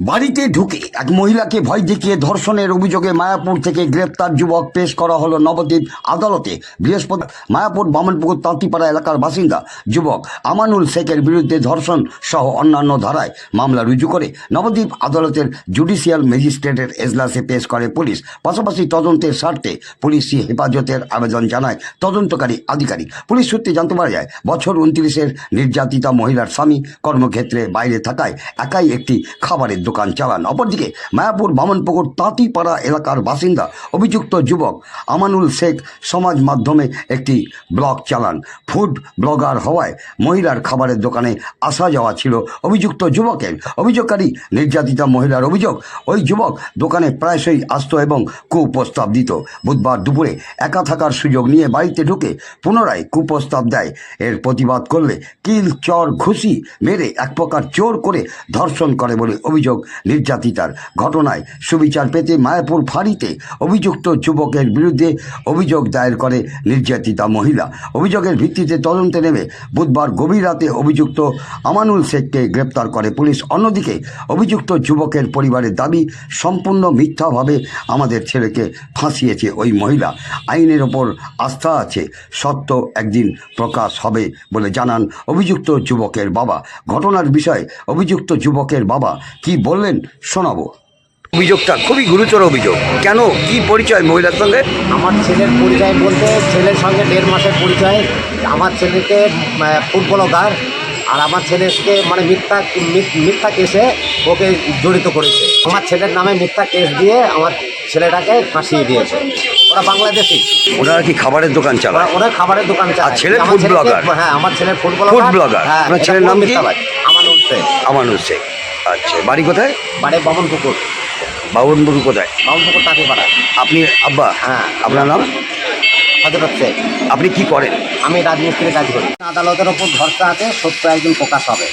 বাড়িতে ঢুকে এক মহিলাকে ভয় দেখিয়ে ধর্ষণের অভিযোগে মায়াপুর থেকে গ্রেপ্তার যুবক পেশ করা হলো নবদ্বীপ আদালতে বৃহস্পতি। মায়াপুর বামনপুকুর তাঁতিপাড়া এলাকার বাসিন্দা যুবক আমানুল শেখের বিরুদ্ধে ধর্ষণ সহ অন্যান্য ধারায় মামলা রুজু করে নবদ্বীপ আদালতের জুডিশিয়াল ম্যাজিস্ট্রেটের এজলাসে পেশ করে পুলিশ। পাশাপাশি তদন্তের স্বার্থে পুলিশি হেফাজতের আবেদন জানায় তদন্তকারী আধিকারিক। পুলিশ সূত্রে জানতে পারা যায়, বছর 29-এর নির্যাতিতা মহিলার স্বামী কর্মক্ষেত্রে বাইরে থাকায় একাই একটি খাবারের দোকান চালান। অপরদিকে মায়াপুর বামনপুকুর তাঁতিপাড়া এলাকার বাসিন্দা অভিযুক্ত যুবক আমানুল শেখ সমাজ মাধ্যমে একটি ব্লগ চালান। ফুড ব্লগার হওয়ায় মহিলার খাবারের দোকানে আসা যাওয়া ছিল অভিযুক্ত যুবকের। অভিযোগকারী নির্যাতিতা মহিলার অভিযোগ, ওই যুবক দোকানে প্রায়শই আসত এবং কুপ্রস্তাব দিত। বুধবার দুপুরে একা থাকার সুযোগ নিয়ে বাড়িতে ঢুকে পুনরায় কুপ্রস্তাব দেয়। এর প্রতিবাদ করলে কিল চর ঘুষি মেরে এক প্রকার জোর করে ধর্ষণ করে বলে অভিযোগ নির্যাতিতার। ঘটনায় সুবিচার পেতে মায়াপুর ফাঁড়িতে অভিযুক্ত যুবকের বিরুদ্ধে অভিযোগ দায়ের করে নির্যাতিতা মহিলা। অভিযোগের ভিত্তিতে তদন্তে নেমে বুধবার গভীর রাতে অভিযুক্ত আমানুল শেখকে গ্রেপ্তার করে পুলিশ। অন্যদিকে অভিযুক্ত যুবকের পরিবারের দাবি, সম্পূর্ণ মিথ্যাভাবে আমাদের ছেলেকে ফাঁসিয়েছে ওই মহিলা। আইনের ওপর আস্থা আছে, সত্য একদিন প্রকাশ হবে বলে জানান অভিযুক্ত যুবকের বাবা। ঘটনার বিষয়ে অভিযুক্ত যুবকের বাবা কি বললেন শোনাবো। অভিযোগটা খুবই গুরুতর অভিযোগ। কেন, কি পরিচয় মহিলার সঙ্গে? আমার ছেলের পরিচয় বলতে, ছেলের সঙ্গে 1.5 মাসের পরিচয়। আমার ছেলেকে ফুড ব্লগার, আর আমার ছেলেকে মানে মিথ্যা কেসে ওকে জড়িত করেছে। আমার ছেলের নামে মিথ্যা কেস দিয়ে আমার ছেলেটাকে ফাঁসিয়ে দিয়েছে। ওরা বাংলাদেশি। ওনারা কি খাবারের দোকান চালায়? ওরা খাবারের দোকান চালায়। ছেলে ফুড ব্লগার? হ্যাঁ, আমার ছেলে ফুড ব্লগার। হ্যাঁ, আপনার ছেলের নাম কি? আমানুল শেখ। আমানুল শেখ। আচ্ছা, বাড়ি কোথায়? বাড়ি বামনপুকুর। বামনপুকুর কোথায়? বামনপুকুর তাঁতিপাড়া। আপনি আব্বা? হ্যাঁ। আপনার নাম? হযরত শেখ। আপনি কি করেন? আমি রাজমিস্ত্রির কাজ করি। আদালতের ওপর ভরসা আছে, সত্য একদিন প্রকাশ হবে।